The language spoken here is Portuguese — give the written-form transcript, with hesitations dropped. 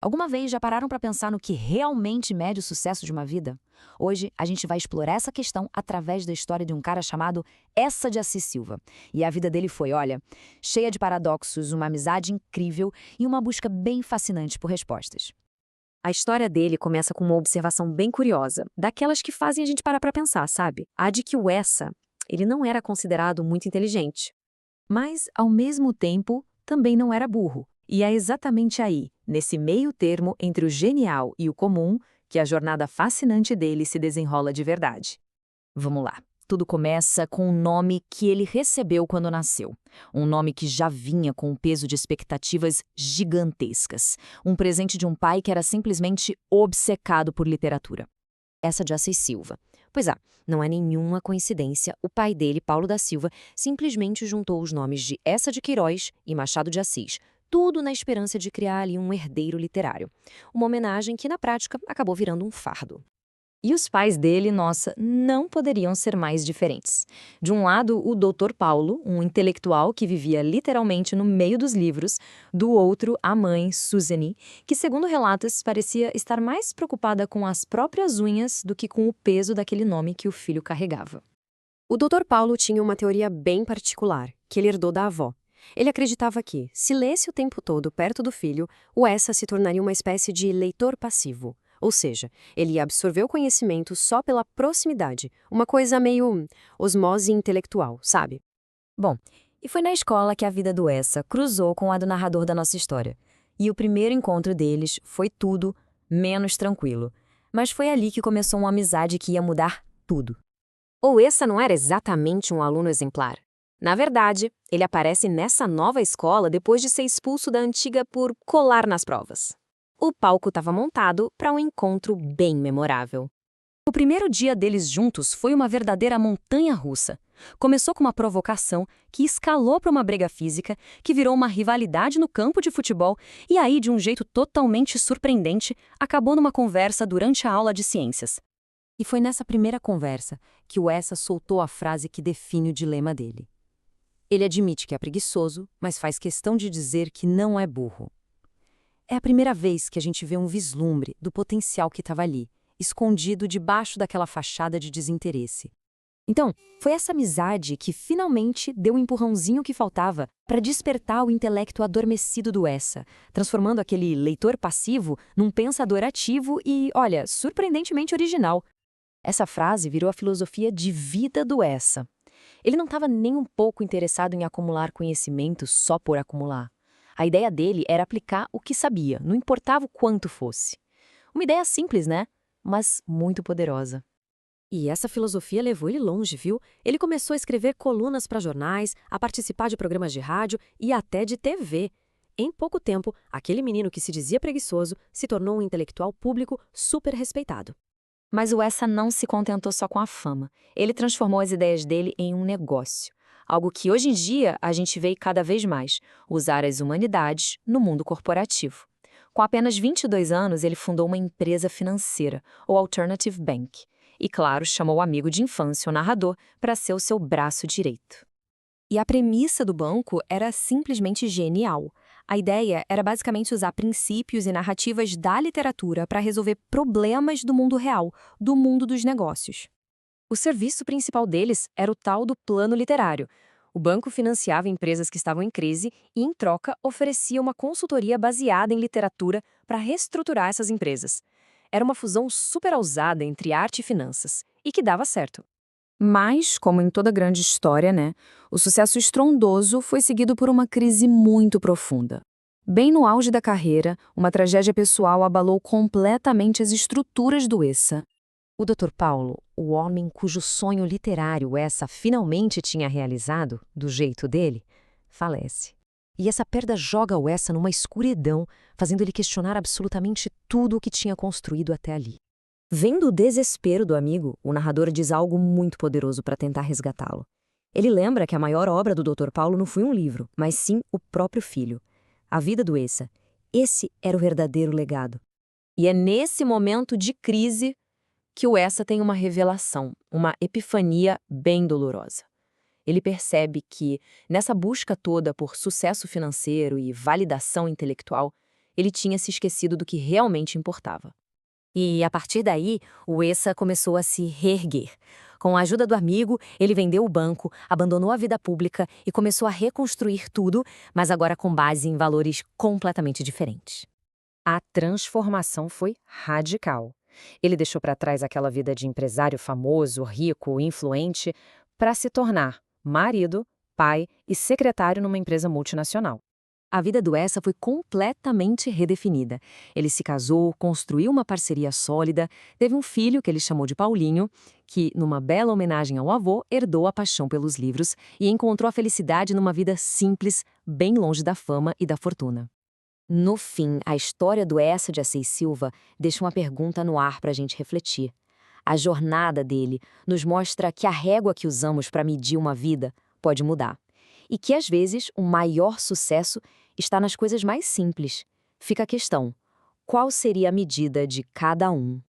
Alguma vez já pararam para pensar no que realmente mede o sucesso de uma vida? Hoje a gente vai explorar essa questão através da história de um cara chamado Essa de Assis Silva. E a vida dele foi, olha, cheia de paradoxos, uma amizade incrível e uma busca bem fascinante por respostas. A história dele começa com uma observação bem curiosa, daquelas que fazem a gente parar pra pensar, sabe? A de que o Essa, ele não era considerado muito inteligente. Mas, ao mesmo tempo, também não era burro. E é exatamente aí, nesse meio termo entre o genial e o comum, que a jornada fascinante dele se desenrola de verdade. Vamos lá. Tudo começa com o nome que ele recebeu quando nasceu. Um nome que já vinha com um peso de expectativas gigantescas. Um presente de um pai que era simplesmente obcecado por literatura. Essa de Assis Silva. Pois é, não é nenhuma coincidência, o pai dele, Paulo da Silva, simplesmente juntou os nomes de Essa de Queiroz e Machado de Assis, tudo na esperança de criar ali um herdeiro literário. Uma homenagem que, na prática, acabou virando um fardo. E os pais dele, nossa, não poderiam ser mais diferentes. De um lado, o Dr. Paulo, um intelectual que vivia literalmente no meio dos livros. Do outro, a mãe, Suzane, que, segundo relatos, parecia estar mais preocupada com as próprias unhas do que com o peso daquele nome que o filho carregava. O Dr. Paulo tinha uma teoria bem particular, que ele herdou da avó. Ele acreditava que, se lesse o tempo todo perto do filho, o Essa se tornaria uma espécie de leitor passivo. Ou seja, ele ia absorver o conhecimento só pela proximidade, uma coisa meio osmose intelectual, sabe? Bom, e foi na escola que a vida do Essa cruzou com a do narrador da nossa história. E o primeiro encontro deles foi tudo menos tranquilo. Mas foi ali que começou uma amizade que ia mudar tudo. Ou Essa não era exatamente um aluno exemplar. Na verdade, ele aparece nessa nova escola depois de ser expulso da antiga por colar nas provas. O palco estava montado para um encontro bem memorável. O primeiro dia deles juntos foi uma verdadeira montanha-russa. Começou com uma provocação que escalou para uma briga física, que virou uma rivalidade no campo de futebol e aí, de um jeito totalmente surpreendente, acabou numa conversa durante a aula de ciências. E foi nessa primeira conversa que o Essa soltou a frase que define o dilema dele. Ele admite que é preguiçoso, mas faz questão de dizer que não é burro. É a primeira vez que a gente vê um vislumbre do potencial que estava ali, escondido debaixo daquela fachada de desinteresse. Então, foi essa amizade que finalmente deu o empurrãozinho que faltava para despertar o intelecto adormecido do Essa, transformando aquele leitor passivo num pensador ativo e, olha, surpreendentemente original. Essa frase virou a filosofia de vida do Essa. Ele não estava nem um pouco interessado em acumular conhecimento só por acumular. A ideia dele era aplicar o que sabia, não importava o quanto fosse. Uma ideia simples, né? Mas muito poderosa. E essa filosofia levou ele longe, viu? Ele começou a escrever colunas para jornais, a participar de programas de rádio e até de TV. Em pouco tempo, aquele menino que se dizia preguiçoso se tornou um intelectual público super respeitado. Mas o Essa não se contentou só com a fama. Ele transformou as ideias dele em um negócio. Algo que hoje em dia a gente vê cada vez mais, usar as humanidades no mundo corporativo. Com apenas 22 anos, ele fundou uma empresa financeira, o Alternative Bank. E, claro, chamou o amigo de infância, o narrador, para ser o seu braço direito. E a premissa do banco era simplesmente genial. A ideia era basicamente usar princípios e narrativas da literatura para resolver problemas do mundo real, do mundo dos negócios. O serviço principal deles era o tal do plano literário. O banco financiava empresas que estavam em crise e, em troca, oferecia uma consultoria baseada em literatura para reestruturar essas empresas. Era uma fusão super ousada entre arte e finanças, e que dava certo. Mas, como em toda grande história, né, o sucesso estrondoso foi seguido por uma crise muito profunda. Bem no auge da carreira, uma tragédia pessoal abalou completamente as estruturas do Essa. O Dr. Paulo, o homem cujo sonho literário Essa finalmente tinha realizado, do jeito dele, falece. E essa perda joga o Essa numa escuridão, fazendo ele questionar absolutamente tudo o que tinha construído até ali. Vendo o desespero do amigo, o narrador diz algo muito poderoso para tentar resgatá-lo. Ele lembra que a maior obra do Dr. Paulo não foi um livro, mas sim o próprio filho. A vida do Essa. Esse era o verdadeiro legado. E é nesse momento de crise que o Essa tem uma revelação, uma epifania bem dolorosa. Ele percebe que, nessa busca toda por sucesso financeiro e validação intelectual, ele tinha se esquecido do que realmente importava. E, a partir daí, o Essa começou a se reerguer. Com a ajuda do amigo, ele vendeu o banco, abandonou a vida pública e começou a reconstruir tudo, mas agora com base em valores completamente diferentes. A transformação foi radical. Ele deixou para trás aquela vida de empresário famoso, rico, influente, para se tornar marido, pai e secretário numa empresa multinacional. A vida do Essa foi completamente redefinida. Ele se casou, construiu uma parceria sólida, teve um filho que ele chamou de Paulinho, que, numa bela homenagem ao avô, herdou a paixão pelos livros e encontrou a felicidade numa vida simples, bem longe da fama e da fortuna. No fim, a história do Essa de Assis Silva deixa uma pergunta no ar para a gente refletir. A jornada dele nos mostra que a régua que usamos para medir uma vida pode mudar. E que, às vezes, o maior sucesso está nas coisas mais simples. Fica a questão: qual seria a medida de cada um?